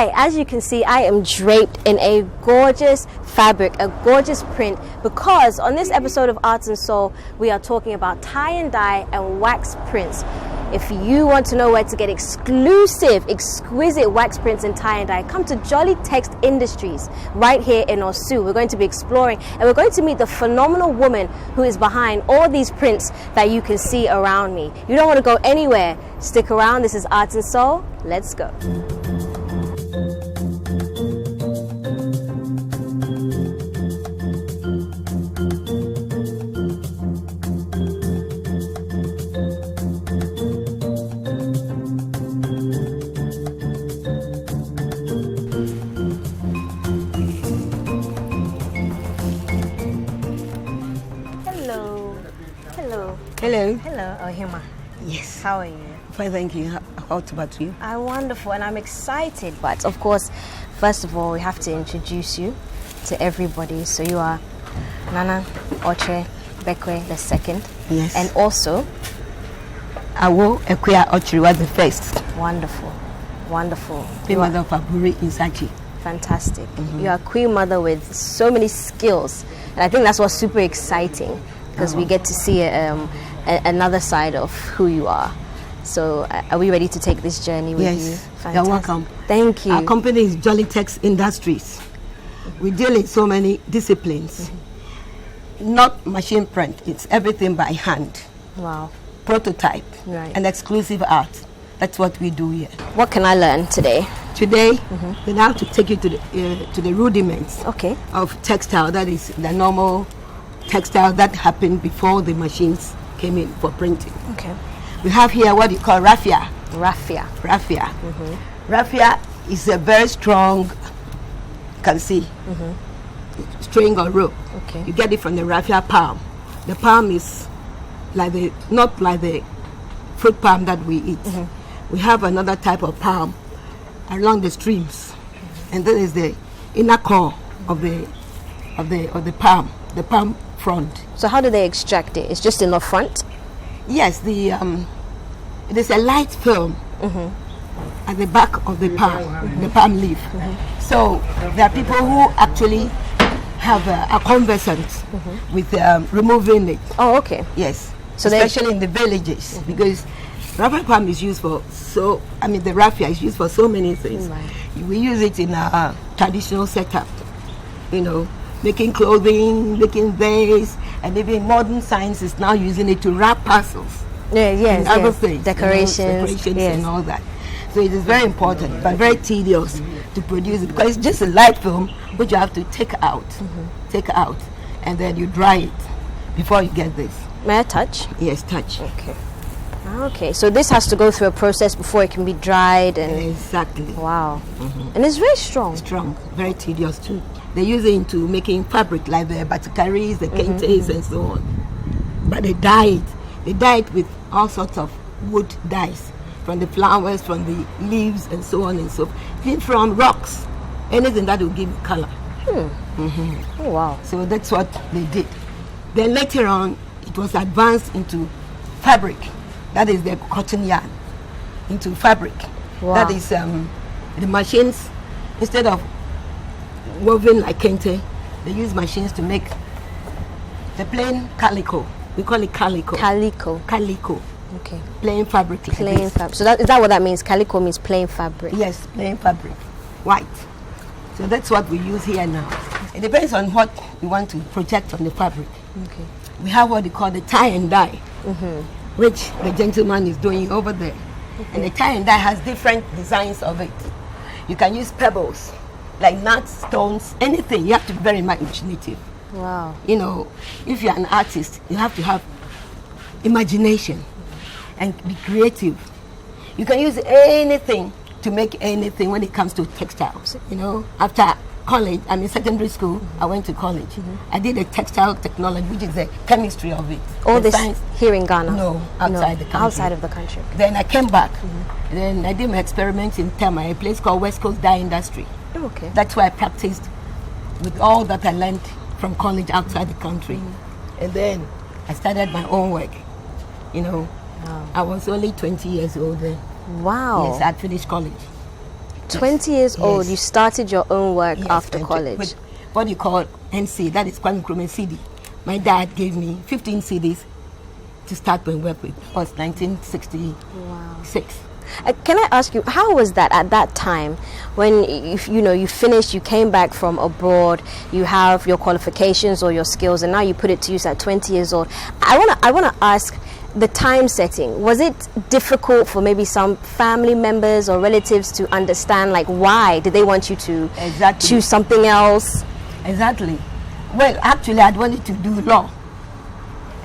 Hi, as you can see, I am draped in a gorgeous fabric, a gorgeous print, because on this episode of Arts and Soul, we are talking about tie and dye and wax prints. If you want to know where to get exclusive, exquisite wax prints and tie and dye, come to Jolly Text Industries right here in Osu. We're going to be exploring and we're going to meet the phenomenal woman who is behind all these prints that you can see around me. You don't want to go anywhere. Stick around. This is Arts and Soul. Let's go. Hello. Hello, Ohima. Yes. How are you? Fine, thank you. How about you? I'm wonderful and I'm excited. But of course, first of all, we have to introduce you to everybody. So you are Nana Oche Bekwe the second. Yes. And also Awo Ekwia Ochiri was the first. Wonderful. Wonderful. The mother of Aburi Insachi. Fantastic. You are a queen mother with so many skills. And I think that's what's super exciting, because we get to see another side of who you are. So are we ready to take this journey with you? Yes, Fantastic. you're welcome. Thank you. Our company is Jolly Text Industries. We deal in so many disciplines. Not machine print, it's everything by hand. Wow. Prototype and exclusive art. That's what we do here. What can I learn today? Today, we'll have to take you to the rudiments of textile. That is the normal textile that happened before the machines came in for printing. Okay. We have here what you call raffia. Raffia. Raffia. Raffia is a very strong, you can see, string or rope. Okay. You get it from the raffia palm. The palm is not like the fruit palm that we eat. We have another type of palm along the streams, and then is the inner core of the palm, the palm front. So how do they extract it? It's just in the front? Yes, it is a light film at the back of the palm leaf. So there are people who actually have a conversant with removing it. Oh, okay. Yes, so especially in the villages, because raffia palm is used for the raffia is used for so many things. We use it in our traditional setup, making clothing, making vase, and even modern science is now using it to wrap parcels. And other things, decorations, and all that. So it is very important, but very tedious to produce it, because it's just a light film which you have to take out, and then you dry it before you get this. May I touch? Yes, touch. Okay. Okay, so this has to go through a process before it can be dried and... Exactly. Wow. And it's very strong. Strong, very tedious too. They use it into making fabric, like the batikaris, the kentes, and so on. But they dye it. They dye it with all sorts of wood dyes, from the flowers, from the leaves, and so on and so forth. Even from rocks, anything that will give color. Oh, wow. So that's what they did. Then later on, it was advanced into fabric. That is the cotton yarn, into fabric. Wow. That is the machines, instead of woven like kente, they use machines to make the plain calico. We call it calico. Calico. Calico. Okay. Plain fabric. Like plain fabric. So is that what that means? Calico means plain fabric. Yes, plain fabric. White. So that's what we use here now. It depends on what you want to project on the fabric. Okay. We have what they call the tie and dye, which the gentleman is doing over there. And the tie and dye has different designs of it. You can use pebbles, like nuts, stones, anything. You have to be very imaginative. Wow. If you're an artist, you have to have imagination and be creative. You can use anything to make anything when it comes to textiles. After college, secondary school, I went to college. I did a textile technology, which is the chemistry of it. All this science. Here in Ghana? No, outside the country. Outside of the country. Then I came back. Then I did my experiments in Tema, a place called West Coast Dye Industry. Okay. That's where I practiced with all that I learned from college outside the country. And then I started my own work. I was only 20 years old then. Wow. Yes, I'd finished college. 20 years old, you started your own work after and college. With what you call NC, that is Kwame Nkrumah CD. My dad gave me 15 CDs to start my work with. It was 1966. Can I ask you, how was that at that time when you finished, you came back from abroad, you have your qualifications or your skills, and now you put it to use at 20 years old? I wanna ask the time setting. Was it difficult for maybe some family members or relatives to understand, like, why did they want you to choose something else? Exactly. Well, actually, I'd wanted to do law,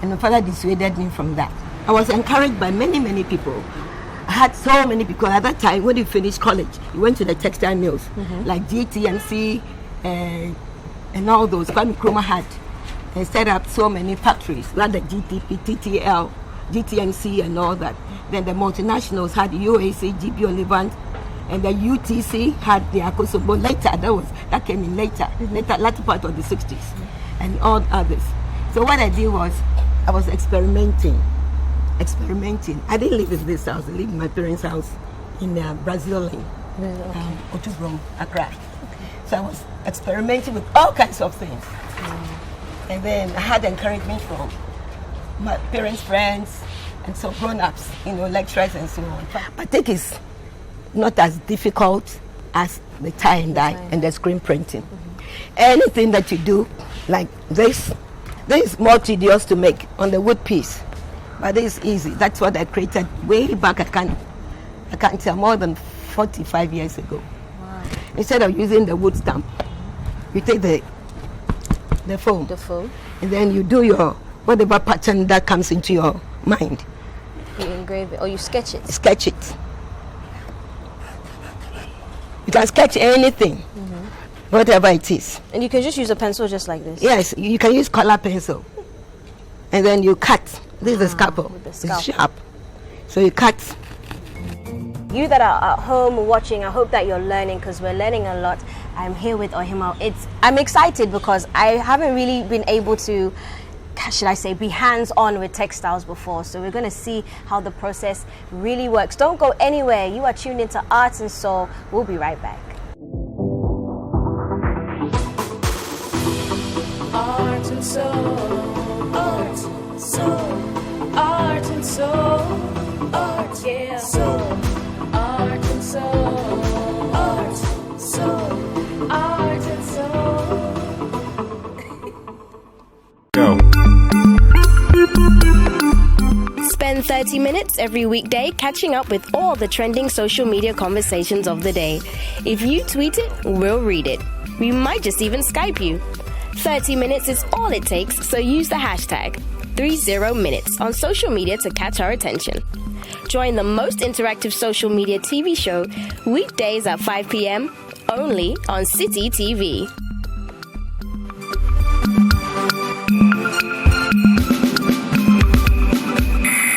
and my father dissuaded me from that. I was encouraged by many people. I had so many people at that time. When you finished college, you went to the textile mills like GTMC and all those. Kwame Nkrumah had set up so many factories, like the GTP, TTL, GTMC, and all that. Then the multinationals had UAC, GB Olivant, and the UTC had the Akosobo. Later, that came in later latter part of the 60s, and all others. So what I did was, I was experimenting. I didn't live in this house. I lived in my parents' house in Brazil Lane, Otubrom, Accra. So I was experimenting with all kinds of things. And then I had encouragement from my parents' friends and so grown-ups, lecturers and so on. But I think it's not as difficult as the tie and dye and the screen printing. Anything that you do, like this is more tedious to make on the wood piece. But it's easy. That's what I created way back. I can't tell, more than 45 years ago. Wow. Instead of using the wood stamp, you take the foam. The foam. And then you do your whatever pattern that comes into your mind. You engrave it or you sketch it. Sketch it. You can sketch anything, whatever it is. And you can just use a pencil just like this. Yes, you can use color pencil. And then you cut. This is the scalpel. It's sharp. So you cut. You that are at home watching, I hope that you're learning, because we're learning a lot. I'm here with Ohima. I'm excited because I haven't really been able to, should I say, be hands-on with textiles before. So we're going to see how the process really works. Don't go anywhere. You are tuned into Arts and Soul. We'll be right back. Art and soul, art, soul, art and soul, art, yeah, soul, art and soul, art, soul, art and soul. Go. Spend 30 minutes every weekday catching up with all the trending social media conversations of the day. If you tweet it, we'll read it. We might just even Skype you. 30 minutes is all it takes, so use the hashtag 30minutes on social media to catch our attention. Join the most interactive social media TV show weekdays at 5 p.m. only on City TV.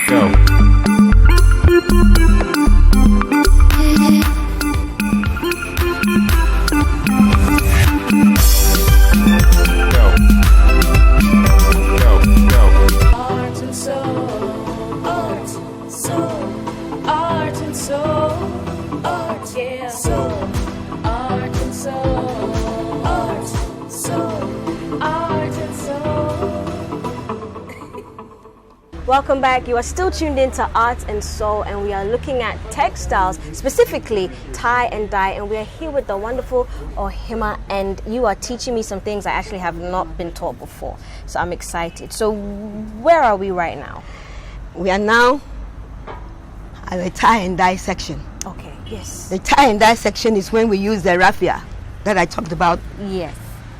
Go. Welcome back. You are still tuned into Art and Soul, and we are looking at textiles, specifically tie and dye, and we are here with the wonderful Ohima, and you are teaching me some things I actually have not been taught before. So I'm excited. So where are we right now? We are now at the tie and dye section. Okay, yes. The tie and dye section is when we use the raffia that I talked about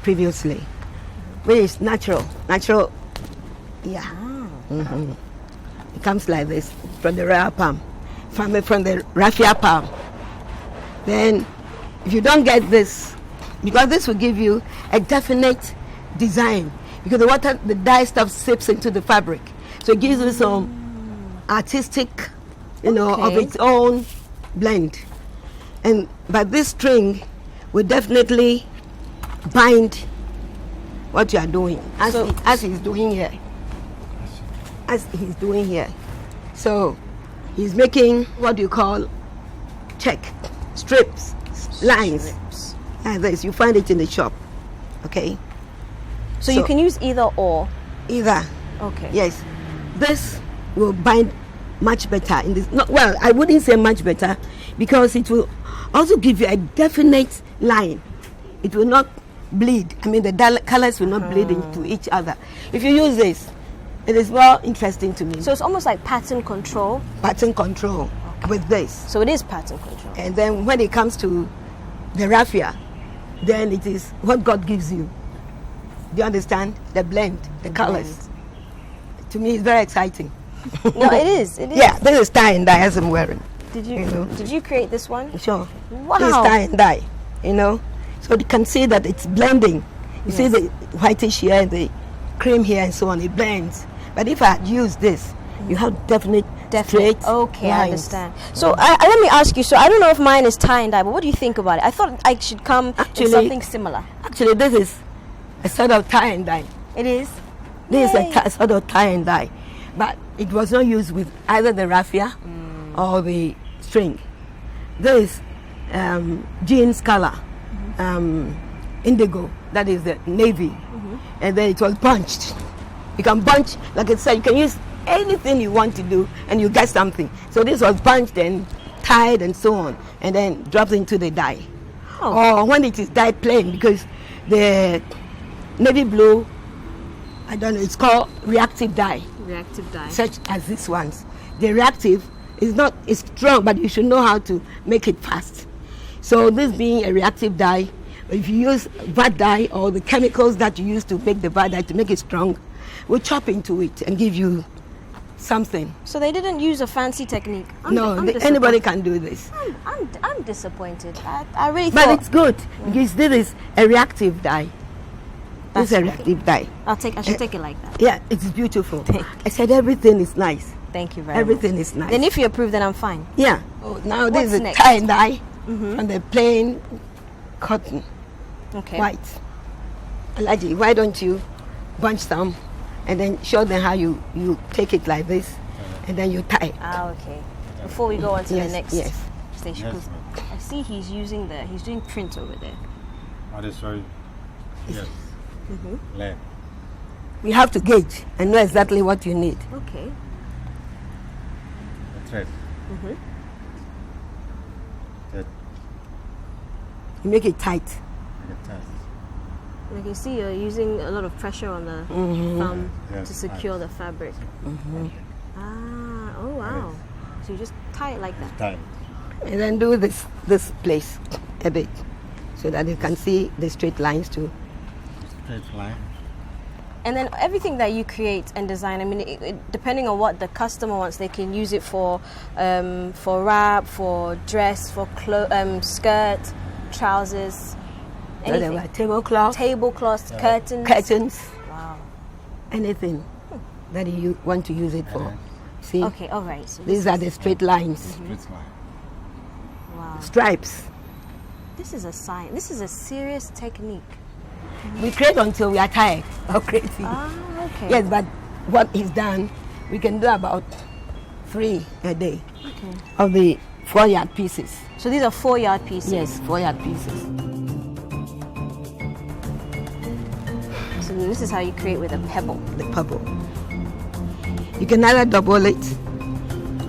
previously, which is natural, yeah. It comes like this from the royal palm, from the raffia palm. Then, if you don't get this, because this will give you a definite design, because the dye stuff seeps into the fabric, so it gives you some artistic, of its own blend. But this string will definitely bind what you are doing, as he's doing here. So he's making what you call check strips lines. Strips. Like this. You find it in the shop. Okay. So you can use either or. Either. Okay. Yes. This will bind much better in this. No, well, I wouldn't say much better because it will also give you a definite line. It will not bleed. I mean, the colors will not bleed into each other. If you use this, it is more interesting to me. So it's almost like pattern control. Pattern control with this. So it is pattern control. And then when it comes to the raffia, then it is what God gives you. Do you understand? The blend, the colors. To me, it's very exciting. No, it is. It is. Yeah, this is tie and dye as I'm wearing. Did you, You know. did you create this one? Sure. Wow. This is tie and dye, you know. So you can see that it's blending. You see the whitish here and the cream here and so on, it blends. But if I had used this, you have definite straight Okay, I lines. understand. So let me ask you. So I don't know if mine is tie and dye, but what do you think about it? I thought I should come Actually- with something similar. Actually, this is a sort of tie and dye. It is. This Yay. is a sort of tie and dye. But it was not used with either the raffia or the string. This jeans color, indigo, that is the navy. And then it was bunched. You can bunch, like I said, you can use anything you want to do and you get something. So this was bunched and tied and so on, and then dropped into the dye. Or when it is dyed plain, because the navy blue, I don't know, it's called reactive dye, Reactive dye. such as these ones. The reactive is not, it's strong, but you should know how to make it fast. So this being a reactive dye, if you use bad dye or the chemicals that you use to make the bad dye to make it strong, will chop into it and give you something. So they didn't use a fancy technique. Anybody can do this. I'm disappointed. I really But thought it's good because this is a reactive dye. This is a reactive dye. I should take it like that. Yeah, it's beautiful. Thank I said everything is nice. Thank you very much. Everything is nice. Then if you approve, then I'm fine. Yeah. Oh, now this What's is a next? tie and dye and the plain cotton, Okay. white. Alaji, why don't you bunch some and then show them how you take it like this and then you tie it. Okay. Before we go on to Yes, the next yes. station, 'cause I see he's doing print over there. What is sorry? Yes. Left. You have to gauge and know exactly what you need. Okay. The thread. Thread. You make it tight. Make it tight. Like you see, you're using a lot of pressure on the thumb Yes, to secure the fabric. Oh wow. So you just tie it like that. Tight. And then do this place a bit so that you can see the straight lines too. Straight line. And then everything that you create and design, I mean, depending on what the customer wants, they can use it for wrap, for dress, for skirt, trousers, anything. Whatever, tablecloth, Tablecloths, curtains. curtains, Wow. anything that you want to use it for. See, Okay, all right. So these are the straight lines, Straight line. wow. stripes. This is a science. This is a serious technique. We create until we are tired of creating. Okay. Yes, but what is done, we can do about 3 a day of the 4-yard pieces. So these are 4-yard pieces. Yes, 4-yard pieces. So this is how you create with a pebble. The purple. You can either double it.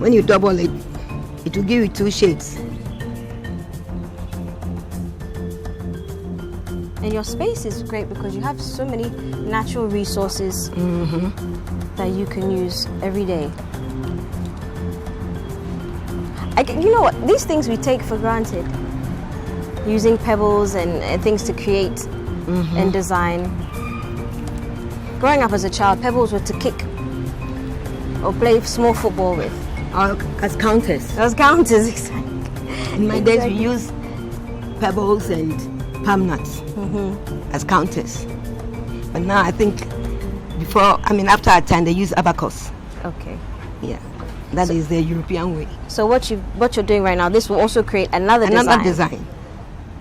When you double it, it will give you 2 shades. And your space is great because you have so many natural resources that you can use every day. You know what? These things we take for granted. Using pebbles and things to create and design. Growing up as a child, pebbles were to kick or play small football with. Or as counters. Those counters, exactly. In my days, we used pebbles and palm nuts as counters. But now I think after our time, they use abacus. Okay. Yeah, that is the European way. So what you're doing right now, this will also create another design.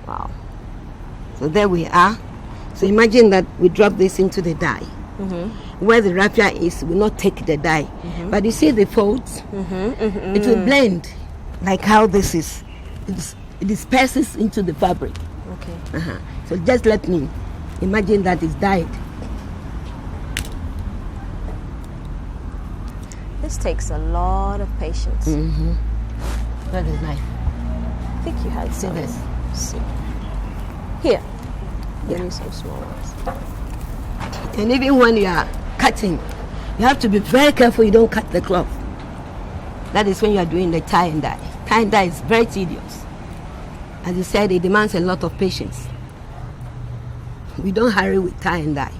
Wow. So there we are. So imagine that we drop this into the dye. Where the raffia is, will not take the dye. But you see the folds? It will blend like how this is. it disperses into the fabric. Okay. So just let me imagine that it's dyed. This takes a lot of patience. That is nice. I think you had See some. this? See. Here. Give me some small ones. And even when you are cutting, you have to be very careful you don't cut the cloth. That is when you are doing the tie and dye. Tie and dye is very tedious. As you said, it demands a lot of patience. We don't hurry with tie and dye.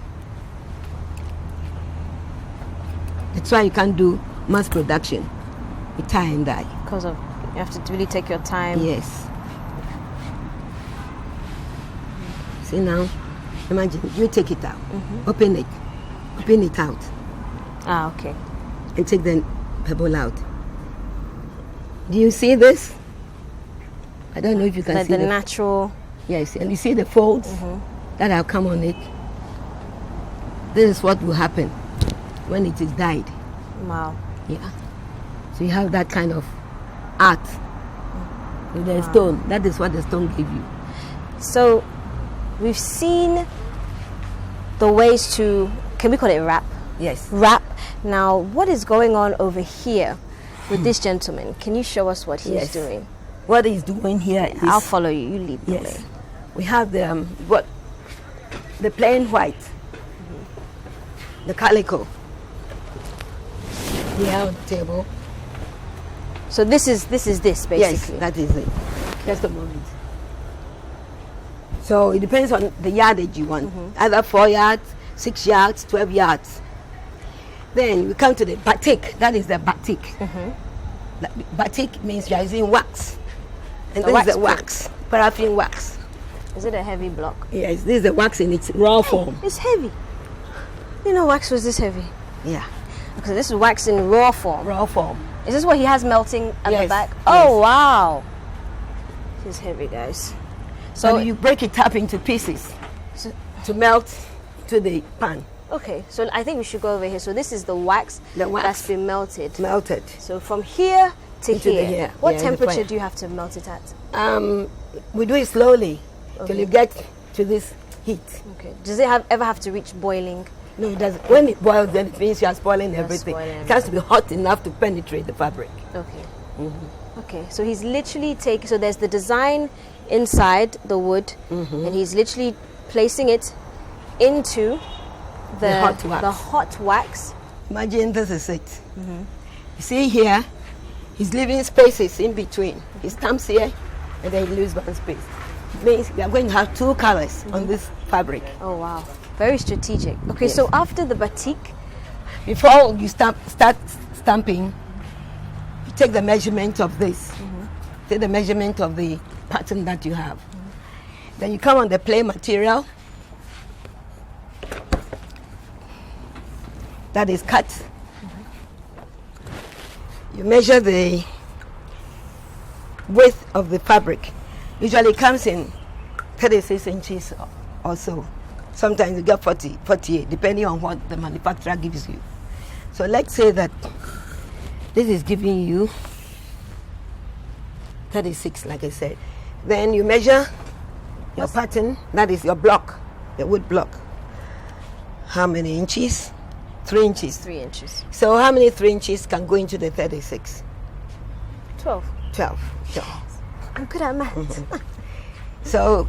That's why you can't do mass production with tie and dye. Because of, you have to really take your time. Yes. See now, imagine you take it out, open it out, Ah, okay. and take the pebble out. Do you see this? I don't know if you can Like see the natural. Yes, and you see the folds that have come on it. This is what will happen when it is dyed. Wow. Yeah. So you have that kind of art with the stone. That is what the stone gave you. So we've seen the ways to, can we call it wrap? Yes. Wrap. Now, what is going on over here with this gentleman? Can you show us what he's Yes. doing? What he's doing here is I'll follow you. You lead the yes. way. We have the the plain white, the calico. Here on the table. So this is this basically. Yes, that is it. Just a moment. So it depends on the yardage you want. Either 4 yards, 6 yards, 12 yards. Then we come to the batik. That is the batik. Batik means you are using wax. And The this wax is the wax, paraffin wax. Is it a heavy block? Yes, this is the wax in its raw form. It's heavy. You know, wax was this heavy. Yeah, Okay, this is wax in raw form. raw form. Is this what he has melting at the Yes, back? yes. Oh, wow. This is heavy, guys. So So, you break it up into pieces to melt to the pan. okay, so I think we should go over here. So this is the wax, The wax. that's been melted. Melted. So from here to Into the here, here. what Yeah, the temperature fire. do you have to melt it at? We do it slowly till you get to this heat. Okay. Does it ever have to reach boiling? No, it doesn't. When it boils, then it means you are spoiling everything. spoiling It has to be hot enough to penetrate the fabric. Okay. Okay, so he's literally taking, so there's the design inside the wood, and he's literally placing it into The hot wax. the hot wax. Imagine this is it. You see here, he's leaving spaces in between. He stamps here, and then he leaves one space. It means we are going to have 2 colors on this fabric. Oh, wow. Very strategic. Okay, so after the batik, Before you start stamping, you take the measurement of this. Take the measurement of the pattern that you have. Then you come on the plain material that is cut. You measure the width of the fabric. Usually it comes in 36 inches or so. Sometimes you get 40, 48, depending on what the manufacturer gives you. So let's say that this is giving you 36, like I said. Then you measure your pattern, that is your block, the wood block. How many inches? 3 inches. 3 inches. So how many 3 inches can go into the 36? 12. 12. I'm good at math. So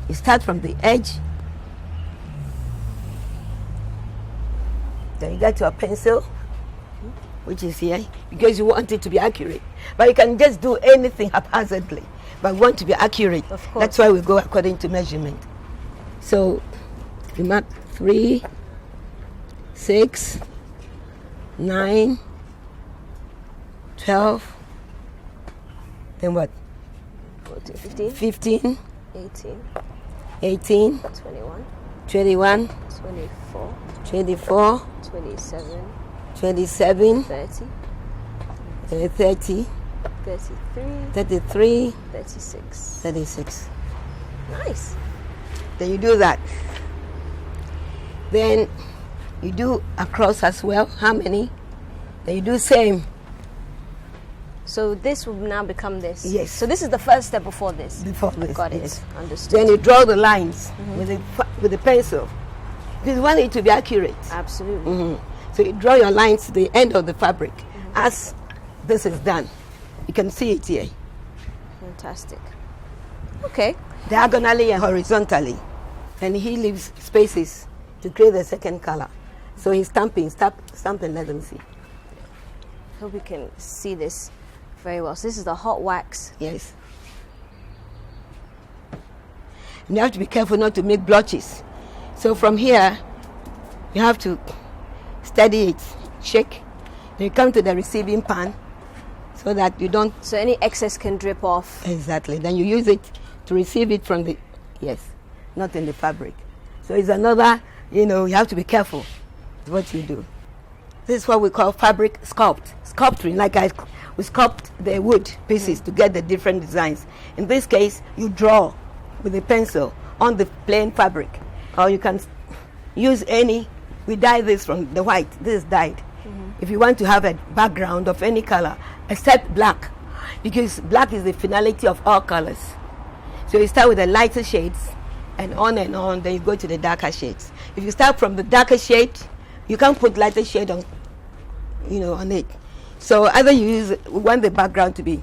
you start from the edge. Then you get your pencil, which is here, because you want it to be accurate. But you can just do anything haphazardly, but we want to be accurate. Of course. That's why we go according to measurement. So you mark 3, 6, 9, 12, then what? 14, 15, 15, 18, 18, 21, 21, 24, 24, 27, 27, 30, 30, 33, 33, 36. 36. Nice. Then you do that. Then you do across as well. How many? Then you do same. So this will now become this. Yes. So this is the first step before this. Before this. Got it. Yes. Understood. Then you draw the lines with the pencil. Because you want it to be accurate. Absolutely. So you draw your lines to the end of the fabric. As this is done, you can see it here, Fantastic. Okay. diagonally and horizontally. And he leaves spaces to create the second color. So he's stamping, stamping, let them see. Hope we can see this very well. So this is the hot wax. Yes. And you have to be careful not to make blotches. So from here, you have to steady it, shake. Then you come to the receiving pan so that you don't. So any excess can drip off. Exactly. Then you use it to receive it from the, yes, not in the fabric. So it's another, you have to be careful with what you do. This is what we call fabric sculpturing. Like we sculpt the wood pieces to get the different designs. In this case, you draw with a pencil on the plain fabric. Or you can use any, we dye this from the white, this is dyed. If you want to have a background of any color, except black, because black is the finality of all colors. So you start with the lighter shades, and on, then you go to the darker shades. If you start from the darker shade, you can't put lighter shade on, on it. So either we want the background to be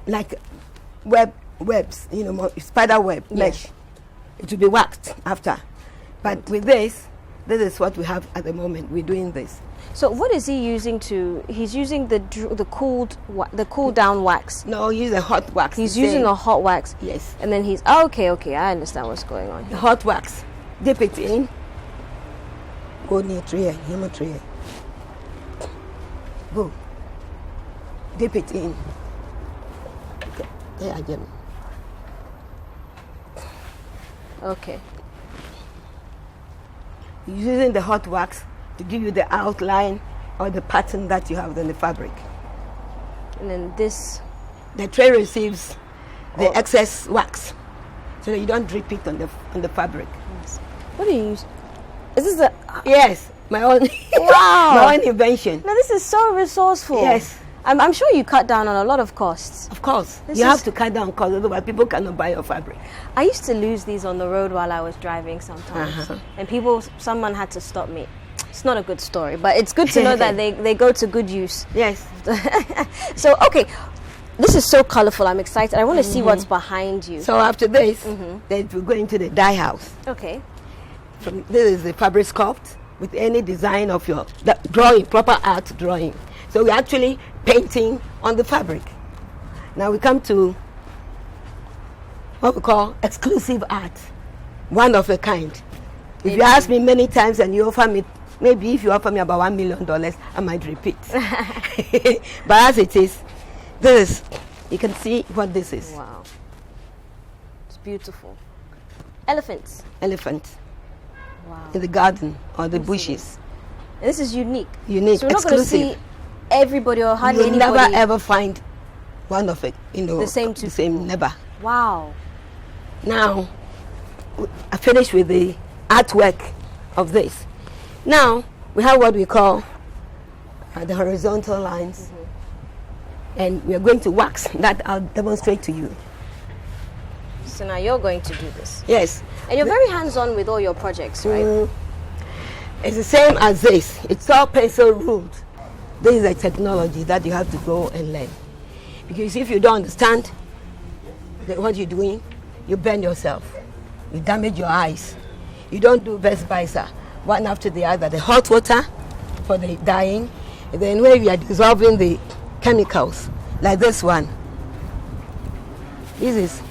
like webs, spider web, mesh. It will be waxed after. But with this is what we have at the moment. We're doing this. So what is he using to? He's using the cool down wax. No, use a hot wax. He's using a hot wax. Yes. And then he's okay. I understand what's going on The here. hot wax. Dip it in. Go near tree, him tree. Go. Dip it in. Okay. There again. Okay. Using the hot wax to give you the outline or the pattern that you have in the fabric. And then this. The tray receives the excess wax, so that you don't drip it on the fabric. What do you use? Is this a? Yes, my own. Wow. My own invention. No, this is so resourceful. Yes. I'm sure you cut down on a lot of costs. Of course, This you is- have to cut down costs, otherwise people cannot buy your fabric. I used to lose these on the road while I was driving sometimes, and someone had to stop me. It's not a good story, but it's good to know that they go to good use. Yes. So, okay, this is so colorful. I'm excited. I want to see what's behind you. So after this, then we go into the dye house. Okay. This is the fabric sculpt with any design of your drawing, proper art drawing. So we're actually painting on the fabric. Now we come to what we call exclusive art, one of a kind. If you ask me many times and you offer me, maybe if you offer me about $1 million, I might repeat. But as it is, you can see what this is. Wow. It's beautiful. Elephants. Elephant Wow. in the garden or the bushes. And this is unique. Unique, So we're not going to exclusive. see everybody or hardly You'll anybody. never ever find one of it, The same two The same, never. Wow. Now, I finished with the artwork of this. Now, we have what we call the horizontal lines. And we are going to wax that. I'll demonstrate to you. So now you're going to do this. Yes. And you're very hands-on with all your projects, right? It's the same as this. It's all pencil ruled. This is a technology that you have to go and learn. Because if you don't understand what you're doing, you burn yourself. You damage your eyes. You don't do vice versa, one after the other. The hot water for the dyeing, and then when you are dissolving the chemicals, like this one. This is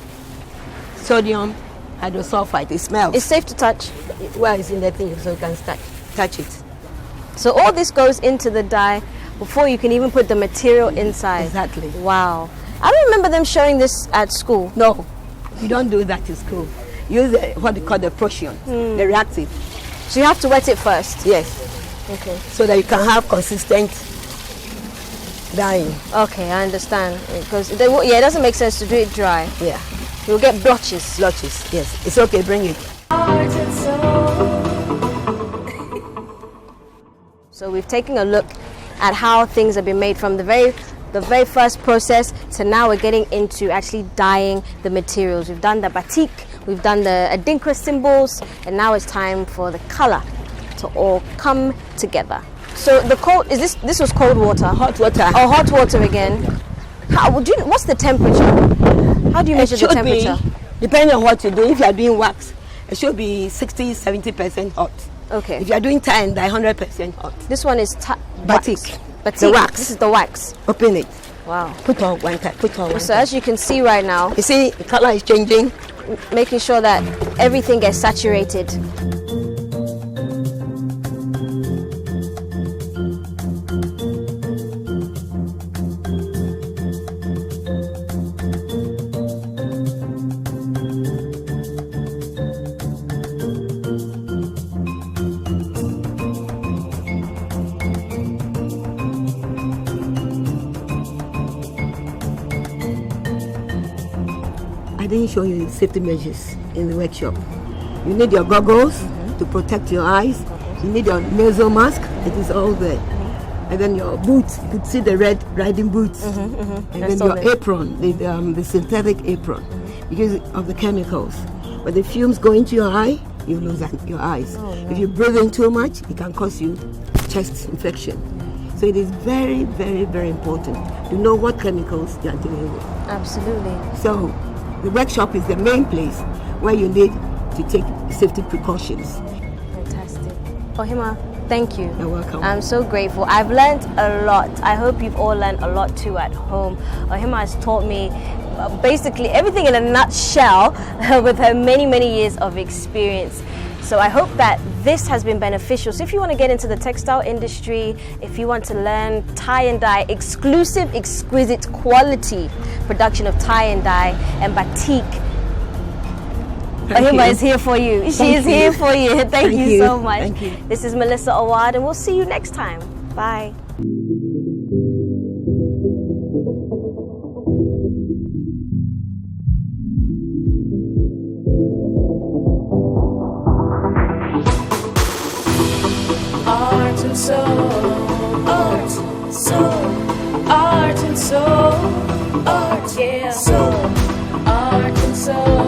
sodium hydrosulfide. It smells. It's safe to touch. Well, it's in the thing, so you can touch it. So all this goes into the dye before you can even put the material inside. Exactly. Wow. I don't remember them showing this at school. No, you don't do that in school. Use what they call the Prussian, the reactive. So you have to wet it first. Yes, Okay. so that you can have consistent dyeing. Okay, I understand. Because it doesn't make sense to do it dry. Yeah, You'll get blotches. blotches. Yes, it's okay. Bring it. Art and soul. So we've taken a look at how things have been made from the very the very first process to now we're getting into actually dyeing the materials. We've done the batik, we've done the adinkra symbols, and now it's time for the color to all come together. So the cold, is this was cold water? Hot water. Oh, hot water again. What's the temperature? How do you measure the temperature? Depending on what you do, if you are doing wax, it should be 60-70% hot. Okay. If you are doing tie and dye, 100% hot. This one is Batik. Batik. The wax. This is the wax. Open it. Wow. Put on one type. Put on one So type. as you can see right now, You see, the color is changing. making sure that everything gets saturated. I didn't show you safety measures in the workshop. You need your goggles to protect your eyes. You need your nasal mask. It is all there. And then your boots. You could see the red riding boots. And then all your there. apron, the synthetic apron, because of the chemicals. When the fumes go into your eye, you lose your eyes. If you breathe in too much, it can cause you chest infection. So it is very, very, very important to know what chemicals you are dealing with. Absolutely. So the workshop is the main place where you need to take safety precautions. Fantastic. Ohima, thank you. You're welcome. I'm so grateful. I've learned a lot. I hope you've all learned a lot too at home. Ohima has taught me basically everything in a nutshell with her many, many years of experience. So I hope that this has been beneficial. So if you want to get into the textile industry, if you want to learn tie and dye, exclusive, exquisite quality production of tie and dye and batik, Ohima is here for you. She is here for you. Thank you so much. Thank you. This is Melissa Awad, and we'll see you next time. Bye. Art and soul, art, soul, art and soul, art, yeah, soul, art and soul.